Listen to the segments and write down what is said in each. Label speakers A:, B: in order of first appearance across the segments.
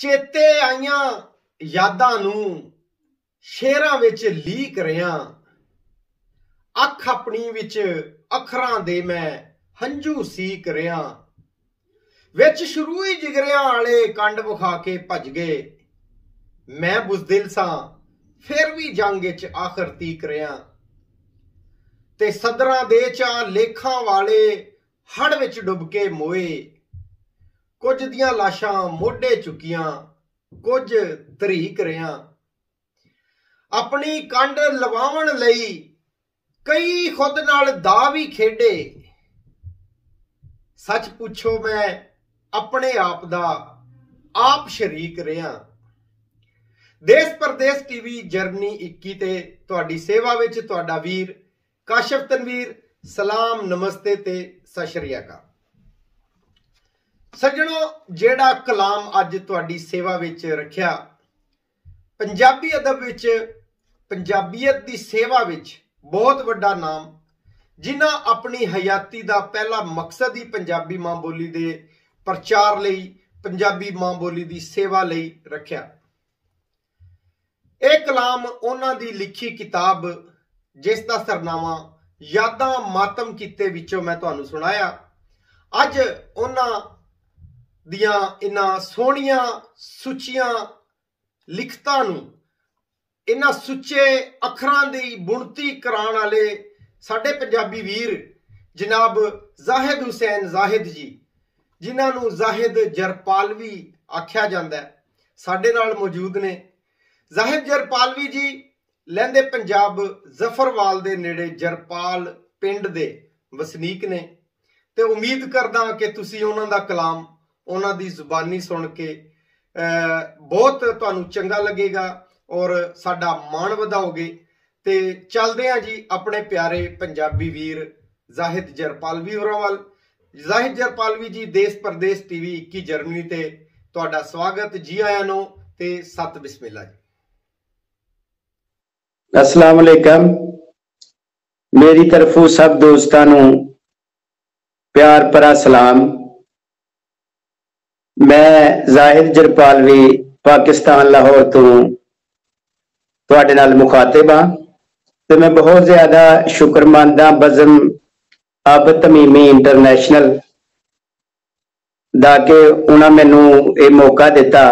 A: चेते आईयां यादां नूं शेरां विच लीक रिहां, अख अपनी विच अखरां दे मैं हंझू सीक रिहां। विच शुरू ही जिगरियां आले कंड विखा के भज गए, मैं बुज़दिल सां फिर भी जंग विच आखिर तीक रिहां। ते सदरां दे चा लेखां वाले हड़ विच डुब के मोए, कुछ दियां लाशां मोढे चुकियां, कुछ धरीक रिहां। अपनी कंड लवावण लई कई खुद नाल दा भी खेडे, सच पुछो मैं अपने आप दा आप शरीक रिहां। देश परदेश टीवी जर्मनी 21 ते तुहाडी सेवा विच तुहाडा वीर काशिफ तनवीर। सलाम, नमस्ते ते सत श्री अकाल। सज्जणों, जेड़ा कलाम अज तुहाडी सेवा विच रखिया, पंजाबी अदब विच पंजाबीयत दी सेवा विच बहुत वड्डा नाम, जिन्हां अपनी हयाती दा पहला मकसद ही पंजाबी मां बोली दे प्रचार लई, पंजाबी मां बोली दी सेवा लई रखिया। एक कलाम उन्हां दी लिखी किताब जिस दा सरनामा यादां मातम कीते विचों मैं तुहानूं सुनाया। अज उन्हां दियां इन्हां सोहणियां सुचियां लिखतां नूं, इन्हां सुच्चे अखरां दी बुणती कराण वाले साडे पंजाबी वीर जनाब जाहिद हुसैन जाहिद जी, जिन्हां नूं जाहिद जरपालवी आख्या जांदा है, साडे नाल मौजूद ने। जाहिद जरपालवी जी लहंदे पंजाब जफरवाल दे नेड़े जरपाल पिंड दे वसनीक ने, ते उम्मीद करदा कि तुसीं उन्हां दा कलाम उन्हां दी जुबानी सुन के बहुत तुहानूं चंगा लगेगा और साडा मान वधाओगे। ते चलदे हां जी अपने प्यारे पंजाबी वीर जाहिद जरपालवी होरां वल। जाहिद जरपालवी जी, देश परदेश टीवी 21 जर्मनी ते तुहाडा स्वागत, जी आयां नूं ते सत बिस्मिल्लाह जी।
B: अस्सलाम वालेकुम। मेरी तरफों सब दोस्तां नूं प्यार भरा सलाम। मैं जाहिद जरपालवी पाकिस्तान लाहौर तो तुहाडे नाल मुखातिब हां, ते मैं बहुत ज्यादा शुक्रमंद हां बज़म अब तमीमी इंटरनेशनल दा के उन्हां मैनूं ये मौका दिता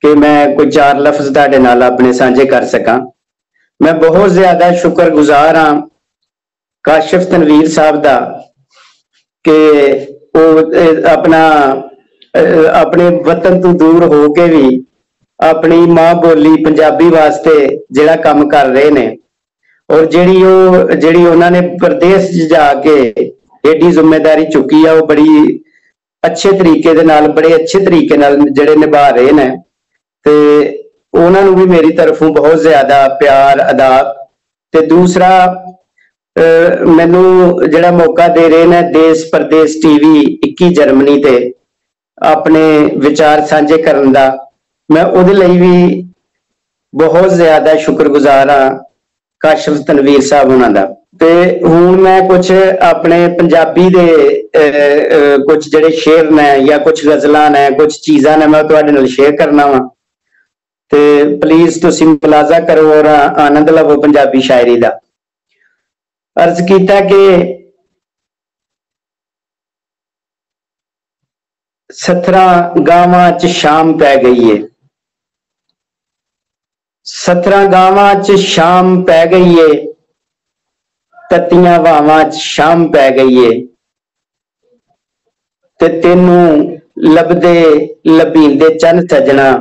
B: कि मैं कोई चार लफ्ज तुहाडे नाल अपने साझे कर सकां। मैं बहुत ज्यादा शुक्रगुजार हाँ काशिफ तनवीर साहब दा कि वो अपने वतन तो दूर हो के भी अपनी मां बोली पंजाबी वास्ते जिहड़ा काम कर रहे ने, और जिहड़ी उन्होंने प्रदेश जाके एडी जिम्मेदारी चुकी है, वो बड़ी अच्छे तरीके दे नाल, बड़े अच्छे तरीके नाल जिहड़े निभा रहे ने। ते उन्होंने भी मेरी तरफों बहुत ज्यादा प्यार अदाब। ते दूसरा मैनू जिहड़ा मौका दे रहे ने देश परदेश टीवी 21 जर्मनी ते अपने विचार साझे करन दा, मैं उहदे लई भी बहुत ज्यादा शुक्रगुजार हाँ काशिफ तनवीर साहब उन्हां दा। ते हुण मैं कुछ अपने पंजाबी दे कुछ जिहड़े शेर ने या कुछ गजलां ने, कुछ चीज़ां ने, मैं तुहाडे नाल शेयर करना वा। ते प्लीज तुसीं मुलाजा करो और आनंद लवो पंजाबी शायरी दा। अर्ज कीता कि 17 गावां च शाम पै गई है, 17 गावां च शाम पै गई है, तत्तियां वावां च शाम पै गई है, ते तेनू लभदे लभींदे चन सजना,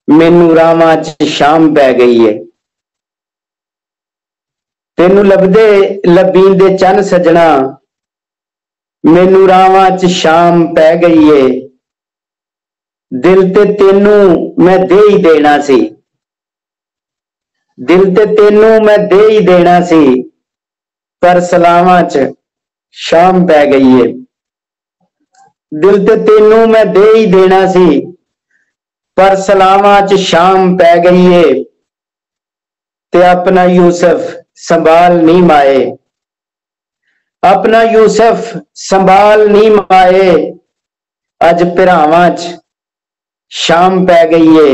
B: मैनू रावां च शाम पै गई है। तेनू लभदे लभींदे चन सजना, मैनू रावां च शाम पै गई है। दिल ते तेनू मैं दे ही देना सी, दिल ते तेनू मैं दे ही देना सी, पर सलावां च शाम पै गई है। दिल ते तेनू मैं दे ही देना सी, पर सलावां च शाम पै गई है। ते अपना यूसुफ संभाल नहीं माए, अपना यूसुफ संभाल नहीं माए, अज भरावां च शाम पै गई है।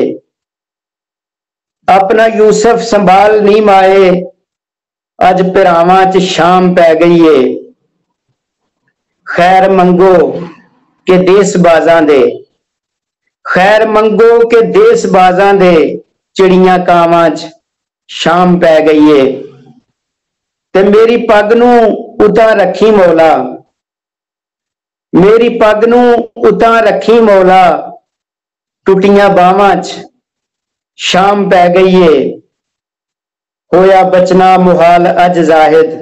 B: अपना यूसुफ संभाल नहीं माए, अज भरावां च शाम पै गई है। खैर मंगो के देस बाजां दे, खैर मंगो के देस बाजां दे, चिड़ियां कावां च शाम पै गई है। ते मेरी पग नूं उतां रखी मौला, मेरी पग नूं उतां रखी मौला, टुटियां बावां च शाम पै गई है। होया बचना मुहाल अज जाहिद,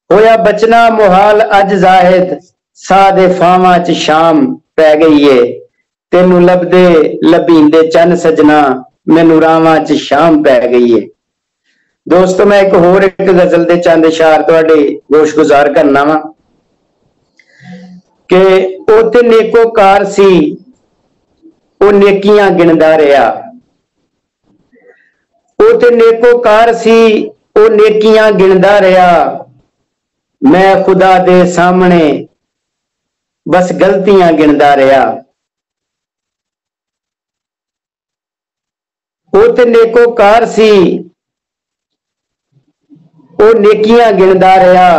B: होया बचना मुहाल अज जाहिद, सादे फावां च शाम पै गई है। तेनू लभदे लभींदे चन सजना, मैनू रावां च शाम पै गई है। दोस्तों मैं एक होर एक गजल दे चंद इशार तुहाडे गोशगुजार करना वा कि ओ ते नेकोकार सी, ओ नेकियां गिणदा रहा। ओ ते नेकोकार सी, ओ नेकियां गिणदा रहा। मैं खुदा दे सामने बस गलतियां गिणदा रहा। ओ ते नेकोकार सी, ओ नेकियां गिणदा रहा।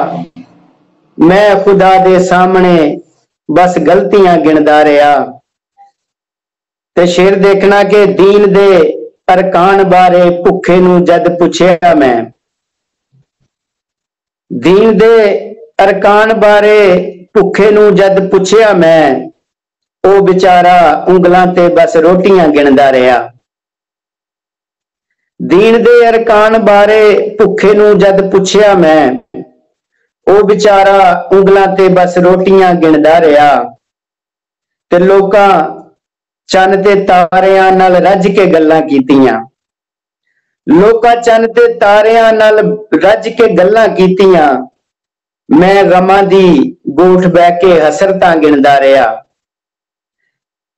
B: मैं खुदा दे सामने बस गलतियां गिणदा रहा। ते शेर देखना कि दीन दे अरकान बारे भुखे नूं जद पुछया मैं, दीन दे अरकान बारे भुखे नूं जद पुछया मैं, ओ बेचारा उंगलां ते बस रोटियां गिणदा रहा। दीन दे अरकान बारे भुखे नूं जद पुछया मैं, ओ बेचारा उंगलां ते बस रोटियां गिणदा रहा। ते लोकां चन्न ते तारियां नाल रज के गल्लां कीतियां, लोकां चन्न ते तारियां नाल रज के गल्लां कीतियां। मैं गमां दी गोठ बह के हसरतां गिणदा रहा।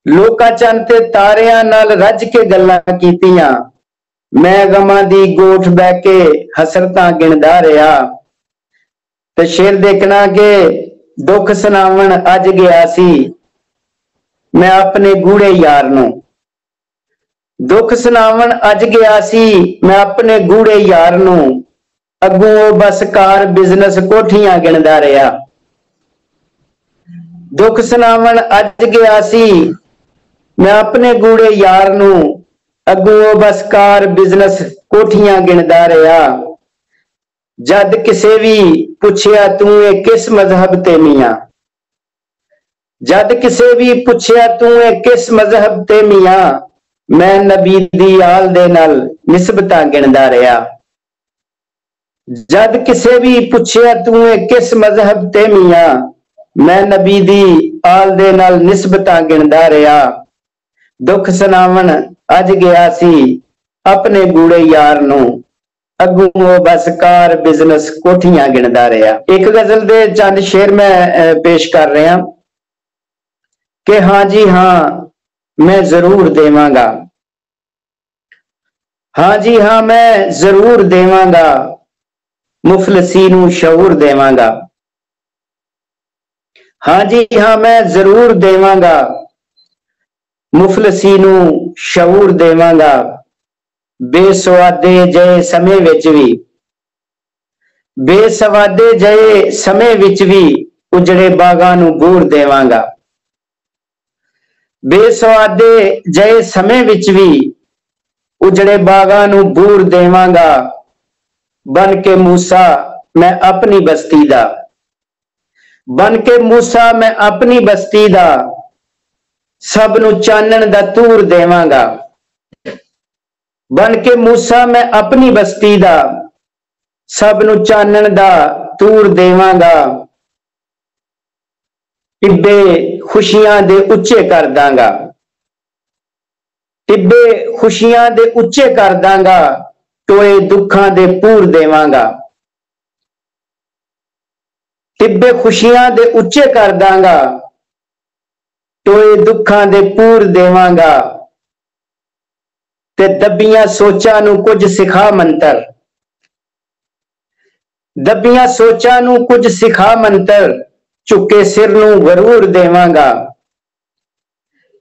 B: लोकां चन्न ते तारियां नाल रज के गल्लां कीतियां। मैं गमां दी गोठ बह के हसरतां गिणदा रहा। ते शेर देखना कि दुख सुनावण अज गया सी मैं अपने गूढ़े यार नूं, दुख सुनावण अज गया सी मैं अपने गूढ़े यार नूं, अगों ओ बस कार बिजनेस कोठियां गिणदा रहा। दुख सुनावण अज गया सी मैं अपने गूढ़े यार नूं, अगों ओ बस कार बिजनेस कोठियां गिणदा रहा। जद किसे भी पुछया तू ए किस मजहब ते मियां, जद किसे भी पुछया तू ए किस मजहब ते मियां, मैं नबी दी आल दे नाल निस्बतां गिणदा रहा। जद किसे भी पुछया तू ए किस मजहब ते मियां, मैं नबी दी आल दे नाल निस्बतां गिणदा रहा। दुख सुनावण अज गया सी अपने गूढ़े यार नूं, अगों बस कार बिजनेस कोठियां गिणदा रहा। एक गजल दे चंद शेर मैं पेश कर रहा कि हाँ जी हाँ मैं जरूर देवांगा, हाँ जी हाँ मैं जरूर देवांगा, मुफलसी नूं शऊर देवांगा। हाँ जी हाँ मैं जरूर देवांगा, मुफलसी नूं शऊर देवांगा। बेसवादे जय समय विच भी, बेसवादे जय समय विच भी, उजड़े बागां नूं बूर देवांगा। बेसवादे जय समय विच भी, उजड़े बागां नूं बूर देवांगा। बन के मूसा मैं अपनी बस्ती दा, बन के मूसा मैं अपनी बस्ती दा, सब नूं चानण दा तूर देवांगा। बन के मूसा मैं अपनी बस्ती दा, सब नूं चानण दा तूर देवांगा। टिब्बे खुशियां दे उच्चे कर दांगा, टिब्बे खुशियां दे उच्चे कर दांगा, टोए दुखां दे पूर देवांगा। टिब्बे खुशियां दे उच्चे कर दांगा, टोए दुखां दे पूर देवांगा। ते दबियां सोचां नूं कुछ सिखा मंतर, दबियां सोचां नूं कुछ सिखा मंतर, झुके सिर नूं गरूर देवांगा।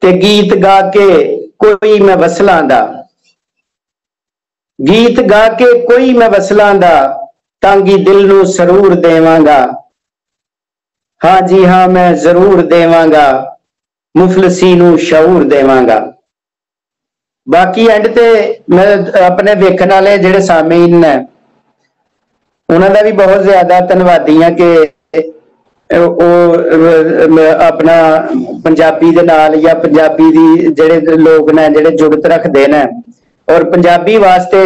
B: ते गीत गा के कोई मैं वसलां दा, गीत गा के कोई मैं वसलां दा, तांगी दिल नू सरूर देवांगा। हाँ जी हाँ मैं जरूर देवांगा, मुफलसी नू शऊर देवांगा। बाकी एंड ते मैं अपने वेखण वाले जिहड़े सामीन ने उन्हां दा भी बहुत ज्यादा धन्नवादी हां कि अपना पंजाबी दे नाल या पंजाबी दी जिहड़े लोग ने जिहड़े जुड़त रखदे ने, और पंजाबी वास्ते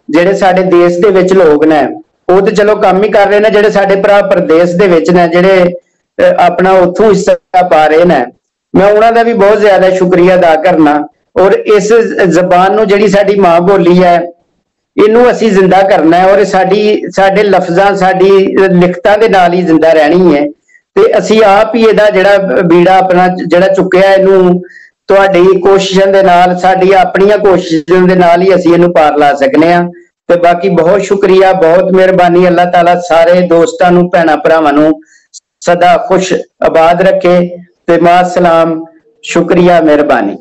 B: जिहड़े साडे देश दे विच लोग ने वो तो चलो काम ही कर रहे ने, जिहड़े साडे भरा प्रदेश दे विच ने जिहड़े अपना उत्थों हिस्सा पा रहे ने, मैं उन्हां दा भी बहुत ज्यादा शुक्रिया अदा करना। और इस जबान नू जिहड़ी साडी मां बोली है इनू असी जिंदा करना है, और साडे लफ्जां साडी लिखतां दे नाल ही जिंदा रहनी है। ते असी आप ही इहदा जिहड़ा बीड़ा अपना जिहड़ा चुक्किया इनू तुहाडी कोशिशां दे नाल, साडी अपनियां कोशिशां दे नाल ही असी इनू पार ला सकने आ। ते बाकी बहुत शुक्रिया, बहुत मेहरबानी। अल्लाह ताला सारे दोस्तां नू भैणां भरावां नू सदा खुश आबाद रखे। ते मां सलाम, शुक्रिया, मेहरबानी।